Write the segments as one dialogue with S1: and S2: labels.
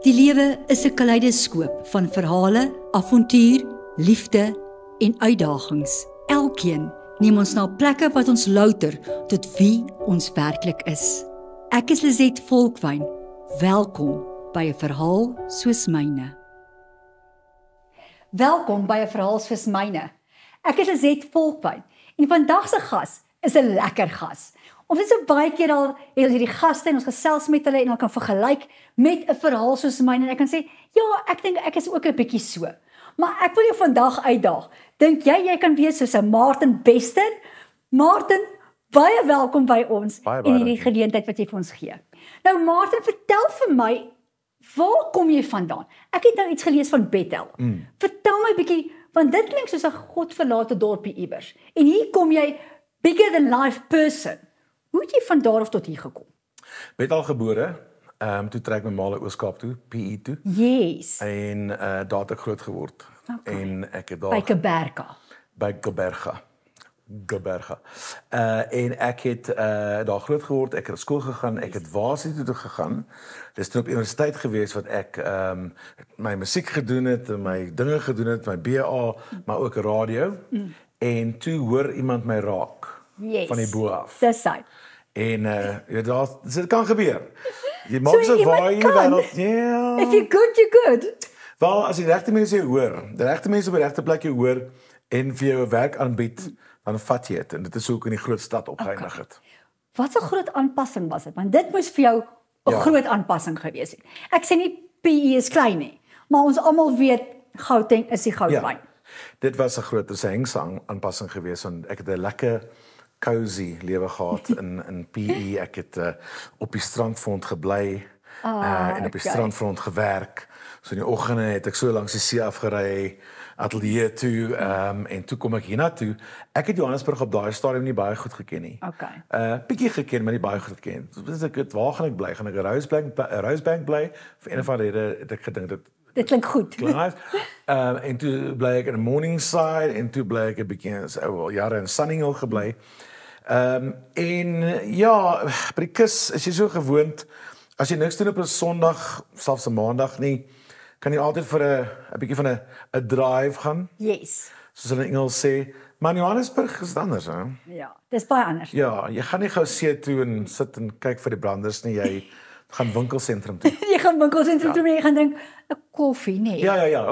S1: Die lewe is 'n kaleidoskoop van verhale, avontuur, liefde en uitdagings. Elkeen neem ons na plekke wat ons louter tot wie ons werklik is. Ek is Lizet Volkwyn. Welkom by 'n verhaal soos myne. Welkom by 'n verhaal soos myne. Ek is Lizet Volkwyn en vandag se gas is 'n lekker gas. Ons het so baie keer al hierdie gaste en ons gesels met hulle en ons kan vergelyk met 'n verhaal soos myne en ek kan sê, ja, ek dink ek is ook 'n bietjie so. Maar ek wil jou vandag uitdaag. Dink jy kan wees soos 'n Martin Bester? Martin, baie welkom by ons
S2: Baie
S1: en hierdie geleentheid wat jy vir ons gee. Nou Martin, vertel vir my, waar kom jy vandaan? Ek het nou iets gelees van Bethel. Vertel my bietjie, want dit klink soos 'n godverlate dorpie iewers. En hier kom jy, bigger than life person. Hoe het jy van daar af tot hier gekom?
S2: Bethel gebore, toe trek my ma na Oos-Kaap toe, PE toe.
S1: Yes.
S2: En daar het ek groot geword.
S1: Okay.
S2: En ek het
S1: By
S2: daar
S1: Keberka.
S2: by Gqeberha. En ek het daar groot geword, ek het skool gegaan, ek het varsity toe gegaan. Dis toe op universiteit gewees wat ek my musiek gedoen het, my dinge gedoen het, my BA, maar ook radio. En toe hoor iemand my raak.
S1: Yes.
S2: Van die bo af.
S1: Dis hy.
S2: En ja, dit kan gebeur. Jy maak so waar in die wêreld. Ja.
S1: If you're good, you're good.
S2: Wel, as die regte mense jou hoor, die regte mense op die regte plek jou hoor en vir jou 'n werk aanbied, dan vat jy dit. En dit is hoe ek in die groot stad opgeëindig het.
S1: Wat 'n groot aanpassing was dit? Want dit moes vir jou 'n groot aanpassing gewees het. Ek sê nie PE is klein nie, maar ons almal weet Gauteng is die goudmyn.
S2: Dit was 'n groot hengsang aanpassing geweest want ek het 'n lekker cozy lewe gehad in PE. Ek het op die strandfront gebly en op die strandfront gewerk. So in die oggende het ek so langs die see afgery, ateljee toe, en toe kom ek hiernatoe. Ek het Johannesburg op daai stadium nie baie goed geken nie.
S1: Okay.
S2: Bietjie geken, maar nie baie goed geken. Dus ek het, waar gaan ek bly? Gaan ek 'n Rosebank bly? Vir een of ander rede het ek gedink
S1: Dit klink goed.
S2: En toe bly ek in Morningside en toe bly ek 'n bietjie al jare in Sunninghill gebly. En ja, by die kus is jy so gewoond, as jy niks doen op 'n Sondag, selfs 'n Maandag nie, kan jy altyd vir 'n bietjie van 'n drive gaan.
S1: Yes.
S2: Soos hulle in Engels sê, maar in Johannesburg is dit anders, hè?
S1: Ja, dis baie anders.
S2: Ja, jy gaan nie gou see toe en sit en kyk vir die branders nie, jy gaan winkelsentrum toe.
S1: Jy gaan winkelsentrum toe en jy gaan drink 'n koffie, nee.
S2: Ja. Ja.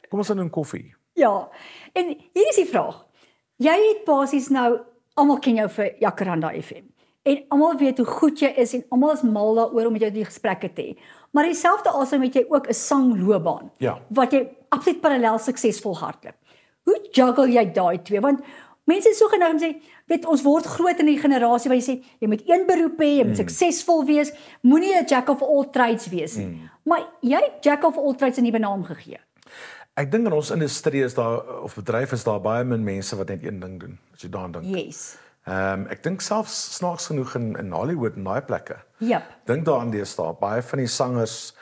S2: Kom ons doen 'n koffie.
S1: Ja. En hier is die vraag. Jy het basies nou, almal ken jou vir Jacaranda FM. En almal weet hoe goed jy is en almal is mal daaroor om met jou die gesprekke te hê. Maar dieselfde asem het jy ook 'n sangloopbaan.
S2: Ja.
S1: Wat jy absoluut parallel suksesvol hardloop. Hoe juggle jy daai twee? Want mense is so geneig om sê, weet ons word groot in die generasie waar jy sê jy moet een beroep hê, jy moet suksesvol wees, moenie 'n jack of all trades wees nie. Maar jy het jack of all trades 'n nuwe naam gegee.
S2: Ek dink in ons industrie is daar of bedryf is daar baie min mense wat net een ding doen, as jy daaraan dink.
S1: Yes.
S2: Ek dink selfs snaaks genoeg in Hollywood en daai plekke.
S1: Yep.
S2: Dink daaraan deesdae, baie van die sangers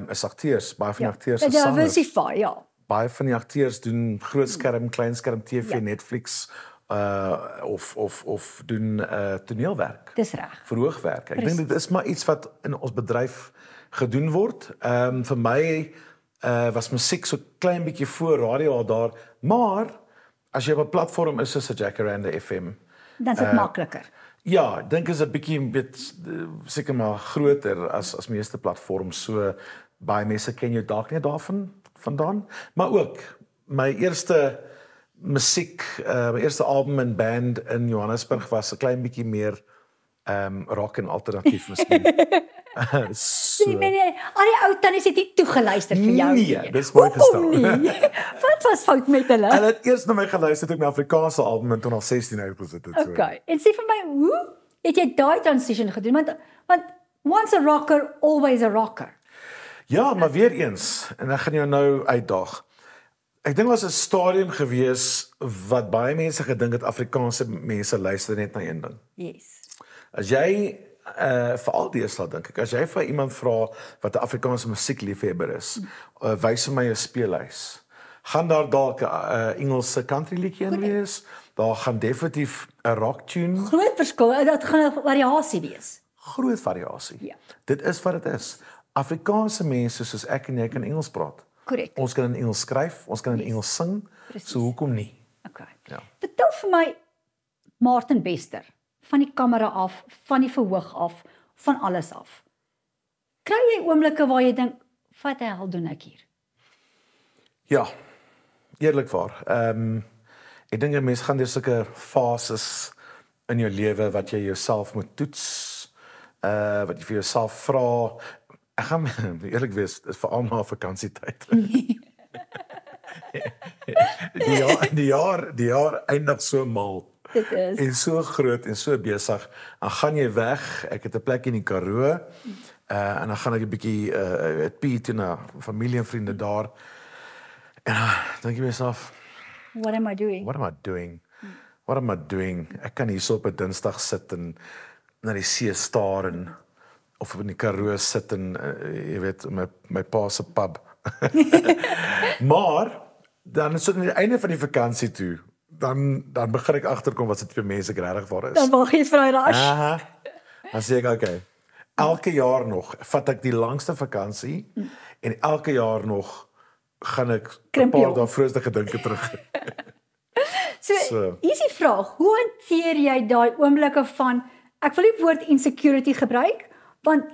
S2: is akteurs, baie van die akteurs is sangers.
S1: Diversify, ja.
S2: Baie van die akteurs doen groot skerm, klein skerm TV, Netflix of doen toneelwerk.
S1: Dis reg.
S2: Verhoogwerk. Ek dink dit is maar iets wat in ons bedryf gedoen word. Vir my was musiek so klein bietjie voor radio al daar, maar as jy op 'n platform is soos 'n Jacaranda FM,
S1: Dan is dit makliker.
S2: ja, ek dink is 'n bietjie seker maar groter as meeste platforms. So baie mense ken jou dalk nie vandaan, maar ook my eerste musiek, my eerste album en band in Johannesburg was 'n klein bietjie meer rock en alternatief miskien.
S1: So. Nee, al die ou tannies het nie toegeluister vir jou nie.
S2: Nee, dis mooi gestel.
S1: Hoekom nie? Wat was fout met hulle?
S2: Hulle het eers na my geluister toe ek my Afrikaanse album in 2016 uitgesit het. So.
S1: Okay. En sê vir my, hoe het jy daai transition gedoen? Want once a rocker, always a rocker.
S2: Ja, maar weer eens, en ek gaan jou nou uitdaag. Ek dink was 'n stadium gewees wat baie mense gedink het Afrikaanse mense luister net na een ding.
S1: Yes.
S2: As jy veral deesdae dink ek, as jy vir iemand vra wat 'n Afrikaanse musiekliefhebber is, wys vir my 'n speellys. Gaan daar dalk 'n Engelse country liedjie in wees? Daar gaan definitief 'n rock tune.
S1: Groot verskil, dit gaan 'n variasie wees.
S2: Groot variasie.
S1: Ja.
S2: Dit is wat dit is. Afrikaanse mense soos ek en jy kan Engels praat.
S1: Korrek.
S2: Ons kan in Engels skryf, ons kan in Engels sing,
S1: Precies.
S2: so hoekom nie?
S1: Okay.
S2: Ja.
S1: Vertel vir my, Martin Bester, van die kamera af, van die verhoog af, van alles af. Kry jy oomblikke waar jy dink, wat die hel doen ek hier?
S2: Ja, eerlikwaar. Ek dink 'n mens gaan deur sulke fases in jou lewe wat jy jouself moet toets, wat jy vir jouself vra. Ek gaan eerlik wees, dit is veral na vakansietyd. die jaar eindig so mal.
S1: Dit is.
S2: En so groot en so besig. Dan gaan jy weg. Ek het 'n plek in die Karoo. En dan gaan ek 'n bietjie het pie toe na familie en vriende daar. En dan dink jy myself,
S1: What am I doing?
S2: what am I doing? What am I doing? Ek kan hier so op 'n Dinsdag sit en na die see staar en of in die Karoo sit en jy weet my pa se pub. Maar dan is dit aan die einde van die vakansie toe, dan begin ek agterkom wat se tipe mense ek regtig waar is.
S1: Dan wag jy vir daai rush.
S2: Aha. Dan sê ek okay. Elke jaar nog vat ek die langste vakansie en elke jaar nog gaan ek 'n
S1: Krimpie
S2: paar
S1: op.
S2: dae vroeg gedinke terug.
S1: So, hier's die vraag, hoe hanteer jy daai oomblikke van, ek wil die woord insecurity gebruik, want,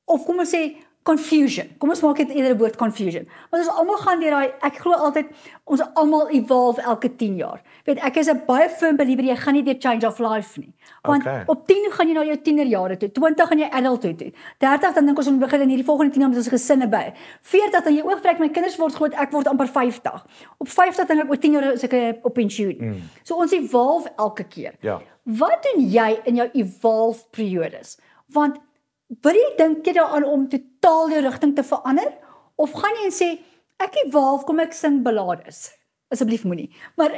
S1: of kom ons sê, confusion, kom ons maak dit eerder 'n woord confusion, want ons almal gaan deur daai, ek glo altyd, ons almal evolve elke 10 jaar, weet, ek is 'n baie firm believer, jy gaan nie deur change of life nie, want op 10 gaan jy na jou tienerjare toe, 20 gaan jy adulthood toe, 30 dan dink ons begin in hierdie volgende 10 jaar met ons gesinne by, 40 dan jy oogvrek, my kinders word groot, ek word amper 50, op 50 dink ek oor 10 jaar is ek op pensioen, so ons evolve elke keer.
S2: Ja.
S1: Wat doen jy in jou evolve periodes? Want dink jy daaraan om totaal jou rigting te verander? Of gaan jy en sê, ek evolve, kom ek sing ballades? Asseblief moenie. Maar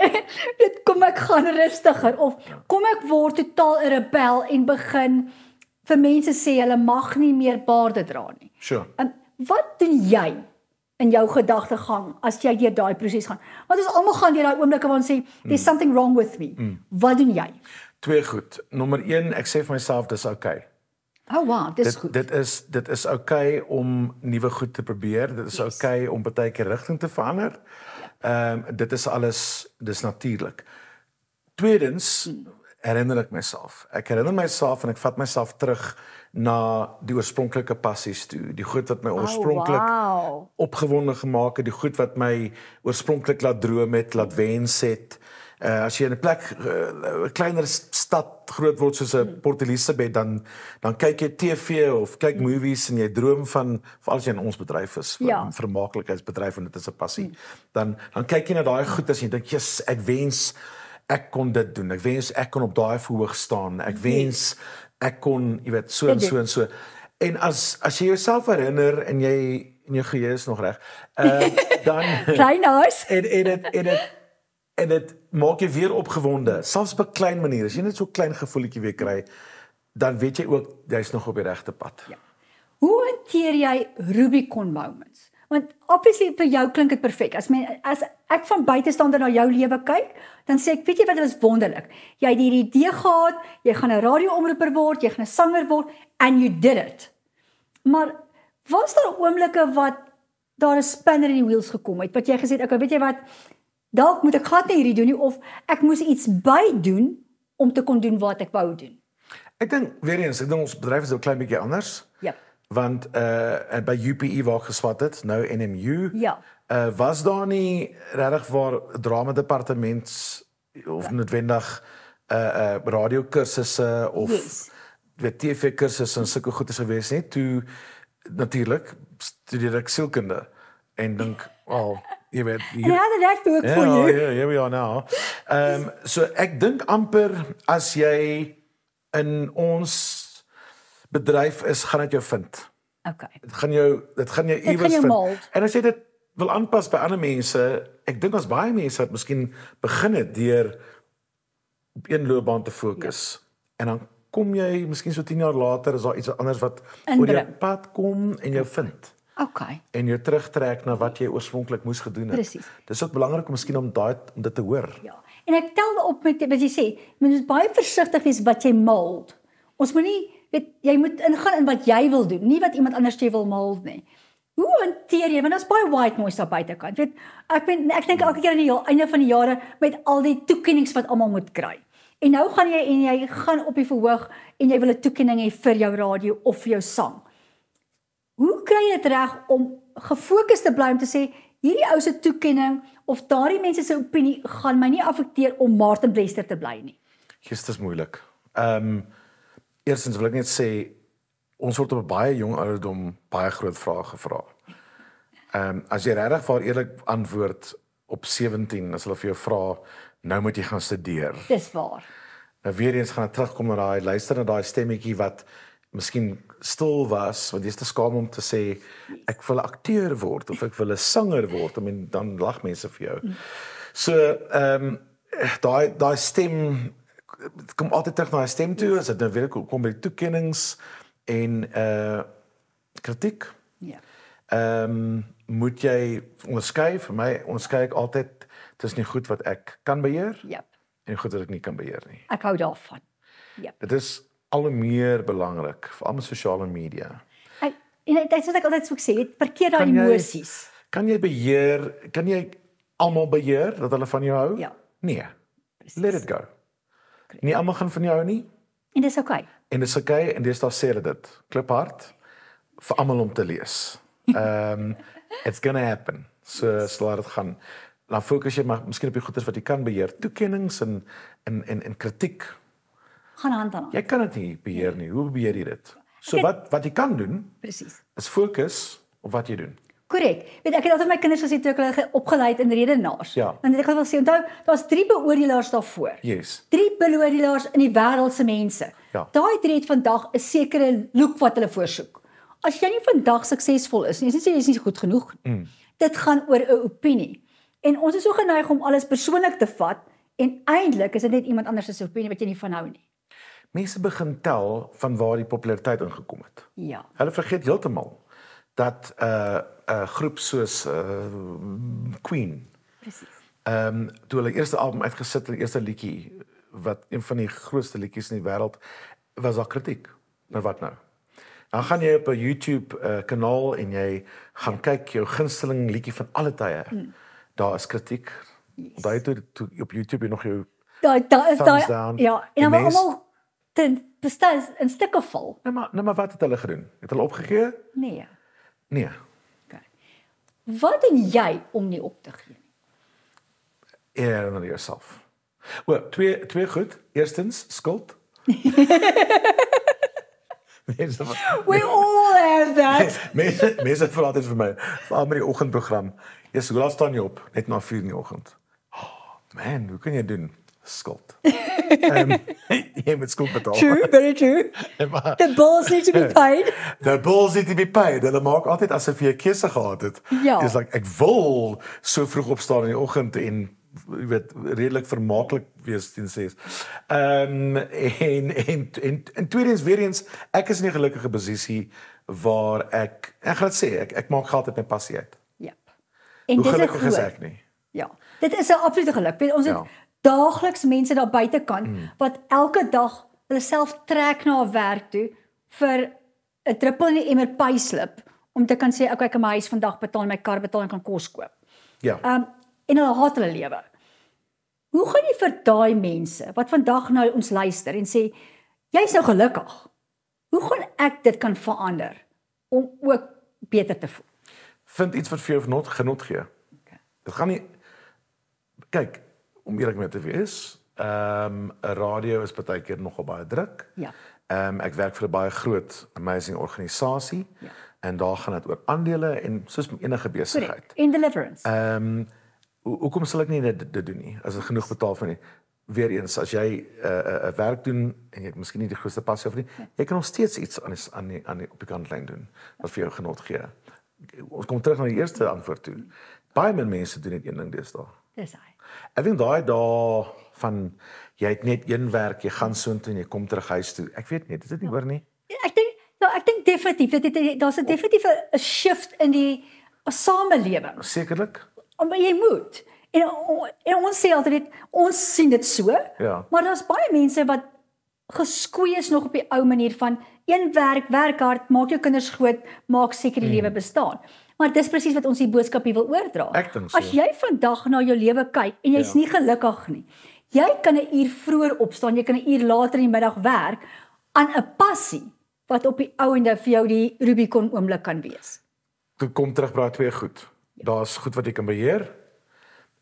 S1: dit kom ek gaan rustiger. Of kom ek word totaal 'n rebel en begin vir mense sê, hulle mag nie meer baarde dra nie.
S2: Sure.
S1: Wat doen jy in jou gedagtegang as jy deur daai proses gaan? Want ons almal gaan deur daai oomblikke waar ons sê, there's something wrong with me. Wat doen jy?
S2: Twee goed. Nommer 1, ek sê vir myself dis okay.
S1: Oh wow, dis goed.
S2: Dit is okay om nuwe goed te probeer. Dit is okay om baie keer rigting te verander. Dit is alles, dis natuurlik. Tweedens herinner ek myself. Ek herinner myself en ek vat myself terug na die oorspronklike passies toe, die goed wat my oorspronklik opgewonde gemaak het, die goed wat my oorspronklik laat droom het, laat wens het. As jy in 'n plek, 'n kleiner stad groot word soos 'n Port Elizabeth, dan kyk jy TV of kyk movies en jy droom van, veral as jy in ons bedryf is, vermaaklikheidsbedryf en dit is 'n passie, dan kyk jy na daai goed as jy dink, yes, ek wens ek kon dit doen, ek wens ek kon op daai verhoog staan, ek wens ek kon, jy weet, so en so en so. En as jy jouself herinner en jy in jou geheue is nog reg, dan
S1: Very nice.
S2: En dit maak jy weer opgewonde, selfs op 'n klein manier. As jy net so 'n klein gevoeltjie weer kry, dan weet jy ook jy's nog op die regte pad.
S1: Ja. Hoe hanteer jy Rubicon moments? Want obviously vir jou klink dit perfek. As ek van buitestander na jou lewe kyk, dan sê ek, weet jy wat, dit is wonderlik. Jy het hierdie idee gehad, jy gaan 'n radioomroeper word, jy gaan 'n sanger word, and you did it. Maar was daar oomblikke wat daar 'n spinner in die wheels gekom het, wat jy gesê het, okay, weet jy wat, dalk moet ek glad nie hierdie doen nie, of ek moes iets by doen om te kon doen wat ek wou doen.
S2: Ek dink weer eens, ons bedryf is 'n klein bietjie anders.
S1: Ja.
S2: Want by UPE waar geswat het, nou NMU,
S1: Ja.
S2: Was daar nie regtig waar drama departement of noodwendig radiokursusse of weet TV kursusse en sulke goedes gewees nie. Toe natuurlik studeer ek sielkunde en dink, jy weet,
S1: that work for you.
S2: Yeah, here we are now. So ek dink amper as jy in ons bedryf is, gaan dit jou vind.
S1: Okay.
S2: Dit gaan jou iewers vind.
S1: Mold.
S2: En as jy dit wil aanpas by ander mense, ek dink ons baie mense wat miskien begin het deur op een loopbaan te fokus. En dan kom jy miskien so 10 jaar later is daar iets anders wat oor jou pad kom en jou vind.
S1: Okay.
S2: En jou terugtrek na wat jy oorspronklik moes gedoen het.
S1: Presies.
S2: Dis ook belangrik om miskien om dit te hoor.
S1: Ja. En ek tel op met wat jy sê, moet ons baie versigtig wees wat jy mold. Ons moet nie jy moet ingaan in wat jy wil doen, nie wat iemand anders jy wil maal nie. Hoe hanteer jy, want daar's baie white noise daar buitekant. Weet, ek dink elke keer aan die einde van die jare met al die toekennings wat almal moet kry. En nou gaan jy gaan op die verhoog en jy wil 'n toekenning hê vir jou radio of vir jou sang. Hoe kry jy dit reg om gefokus te bly om te sê hierdie ou se toekenning of daardie mense se opinie gaan my nie affekteer om Martin Blester te bly nie?
S2: Dit is moeilik. Eerstens wil ek net sê ons word op 'n baie jong ouderdom baie groot vrae gevra. As jy regtig vir eerlik antwoord op 17 as hulle vir jou vra, nou moet jy gaan studeer.
S1: Dis waar.
S2: Nou weer eens gaan ek terugkom na daai luister na daai stemmetjie wat miskien stil was, want jy is te skaam om te sê ek wil 'n akteur word of ek wil 'n sanger word, dan lag mense vir jou. So daai stem kom altyd terug na die stem toe, as dit nou weer kom by toekennings en kritiek.
S1: Ja.
S2: Moet jy onderskei, vir my onderskei ek altyd tussen die goed wat ek kan beheer
S1: Yep.
S2: en die goed wat ek nie kan beheer nie.
S1: Ek hou daarvan. Yep.
S2: Dit is al hoe meer belangrik, veral met sosiale media.
S1: En dit is wat ek altyd so sê, parkeer daai emosies.
S2: Kan jy almal beheer dat hulle van jou hou?
S1: Ja.
S2: Nee. Let it go. Nie almal gaan van jou hou nie.
S1: En dis okay.
S2: En dis okay en dis daar sê hulle dit. Kliphard vir almal om te lees. It's gonna happen. So laat dit gaan. Dan fokus jy maar miskien op die goeders wat jy kan beheer. Toekennings en kritiek.
S1: Gaan hand aan hand.
S2: Jy kan dit nie beheer nie. Hoe beheer jy dit? So wat jy kan doen,
S1: Presies.
S2: is fokus op wat jy doen.
S1: Korrek. Weet ek het altyd my kinders gesê toe ek hulle opgelei het in redenaars.
S2: Ja.
S1: Dan het ek wel sê, onthou, daar's 3 beoordelaars daarvoor.
S2: Yes.
S1: 3 beoordelaars in die wêreld se mense.
S2: Ja.
S1: Daai 3 het vandag 'n sekere look wat hulle voorsoek. As jy nie vandag suksesvol is nie, is jy nie goed genoeg nie. Dit gaan oor 'n opinie. En ons is so geneig om alles persoonlik te vat en eintlik is dit net iemand anders se opinie wat jy nie van hou nie.
S2: Mense begin tel van waar die populariteit ingekom het.
S1: Ja.
S2: Hulle vergeet heeltemal dat 'n groep soos Queen,
S1: Presies.
S2: toe hulle eerste album uitgesit, hulle eerste liedjie wat een van die grootste liedjies in die wêreld was, daar kritiek. Nou wat nou? Dan gaan jy op 'n YouTube kanaal en jy gaan kyk jou gunsteling liedjie van alle tye. Daar is kritiek.
S1: Yes.
S2: Daai toe op YouTube jy nog jou
S1: Daai
S2: thumbs down.
S1: ja, en dan almal bestaan in stukke val.
S2: Nou maar wat het hulle gedoen? Het hulle opgegee?
S1: Nee.
S2: Nee.
S1: Okay. Wat doen jy om nie op te gee nie?
S2: Eer aan jouself. Wel, twee goed. Eerstens, skuld.
S1: We all have that.
S2: Mense vra altyd vir my, veral met die oggendprogram. Hoe laat staan jy op? Net na 4 in die oggend. Oh, man, hoe kan jy doen? Skuld. Jy moet skuld betaal.
S1: True, very true. The bills need to be paid.
S2: The bills need to be paid. Hulle maak altyd asof jy 'n keuse gehad het.
S1: Ja.
S2: Dis like, ek wil so vroeg opstaan in die oggend en jy weet redelik vermaaklik wees teen 6. En tweedens weer eens, ek is in 'n gelukkige posisie waar ek gaan dit sê, ek maak geld uit my passie uit.
S1: Ja. En
S2: Hoe
S1: dis 'n
S2: gelukkig is
S1: groot.
S2: ek nie.
S1: Ja. Dit is 'n absolute geluk. Weet, ons het daagliks mense daar buitekant wat elke dag hulle self trek na 'n werk toe vir 'n druppel in die emmer payslip om te kan sê okay, ek kan my huis vandag betaal, my kar betaal en kan kos koop.
S2: Ja.
S1: En hulle haat hulle lewe. Hoe gaan jy vir daai mense wat vandag nou ons luister en sê jy's nou gelukkig. Hoe gaan ek dit kan verander om ook beter te voel?
S2: Vind iets wat vir jou genot gee.
S1: Okay.
S2: Dit gaan nie kyk, om eerlik met te wees, 'n radio is baie keer nogal baie druk.
S1: Ja.
S2: Ek werk vir 'n baie groot amazing organisasie.
S1: Ja.
S2: En daar gaan dit oor aandele en soos enige besigheid.
S1: Correct. In deliverance.
S2: Hoekom sal ek nie dit doen nie as ek genoeg betaal vir nie? Weer eens, as jy 'n werk doen en jy het miskien nie die grootste passie of nie, jy kan nog steeds iets aan die op die kantlyn doen wat vir jou genot gee. Ons kom terug na die eerste antwoord toe. Baie min mense doen net een ding deesdae.
S1: Dis hy.
S2: Ek dink daai dae van jy het net een werk, jy gaan soontoe en jy kom terug huis toe. Ek weet nie, is dit nie hoor nie?
S1: Ek dink definitief daar's 'n definitiewe 'n shift in die samelewing.
S2: Sekerlik.
S1: Maar jy moet. En ons sê altyd net ons sien dit so.
S2: Ja.
S1: Maar daar's baie mense wat geskoei is nog op die ou manier van een werk hard, maak jou kinders groot, maak seker die lewe bestaan. Maar dis presies wat ons die boodskap hier wil oordra.
S2: Ek dink so.
S1: As jy vandag na jou lewe kyk en jy's nie gelukkig nie, jy kan 'n uur vroeër opstaan, jy kan 'n uur later in die middag werk aan 'n passie wat op die ou ende vir jou die Rubicon oomblik kan wees.
S2: Toe kom terug by daai twee goed. Daar's goed wat jy kan beheer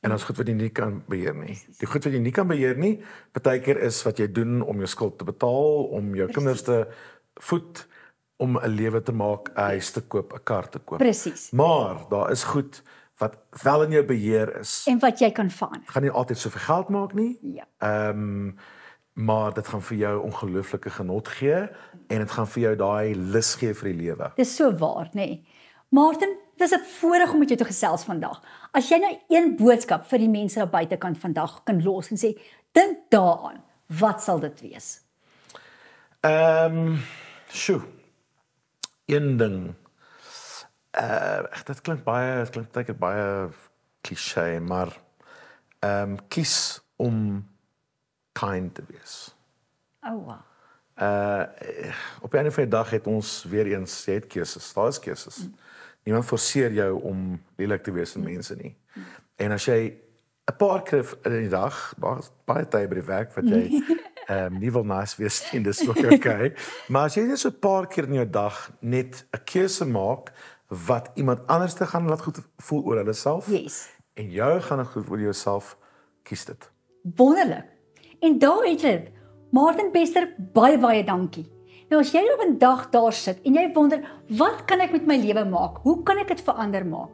S2: en daar's goed wat jy nie kan beheer nie. Die goed wat jy nie kan beheer nie, partykeer is wat jy doen om jou skuld te betaal, om jou kinders te voed, om 'n lewe te maak, 'n huis te koop, 'n kar te koop.
S1: Presies.
S2: Maar daar is goed wat wel in jou beheer is.
S1: En wat jy kan verander.
S2: Gaan nie altyd soveel geld maak nie.
S1: Ja.
S2: Maar dit gaan vir jou ongelooflike genot gee en dit gaan vir jou daai lus gee vir die lewe.
S1: Dis so waar, nê. Nee. Martin, dis 'n voorreg om met jou te gesels vandag. As jy nou een boodskap vir die mense daar buitekant vandag kan los en sê, dink daaraan, wat sal dit wees?
S2: Sjoe. Een ding. Dit klink baie cliché, maar kies om kind te wees.
S1: Oh wow.
S2: Op 'n of ander dag het ons weer eens, jy het keuses, daar is keuses. Niemand forceer jou om lelik te wees vir mense nie. En as jy 'n paar keer in die dag, baie tyd by die werk wat jy nie wil nice wees nie, dis ook okay. Maar as jy net so 'n paar keer in jou dag net 'n keuse maak wat iemand anders te gaan laat goed voel oor hulle self,
S1: Yes.
S2: en jou gaan goed oor jouself, kies dit.
S1: Wonderlik. En daar het jy dit. Martin Bester, baie dankie. Nou as jy op 'n dag daar sit en jy wonder, wat kan ek met my lewe maak? Hoe kan ek dit verander maak?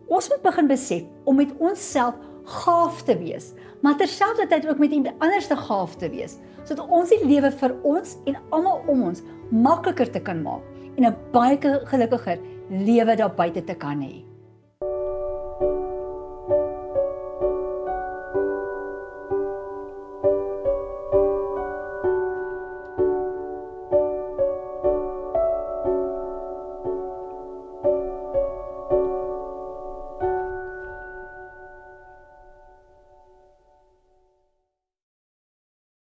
S1: Ons moet begin besef om met onsself gaaf te wees, maar terselfdertyd ook met iemand anders te gaaf te wees, sodat ons die lewe vir ons en almal om ons makliker te kan maak en 'n baie gelukkiger lewe daar buite te kan hê.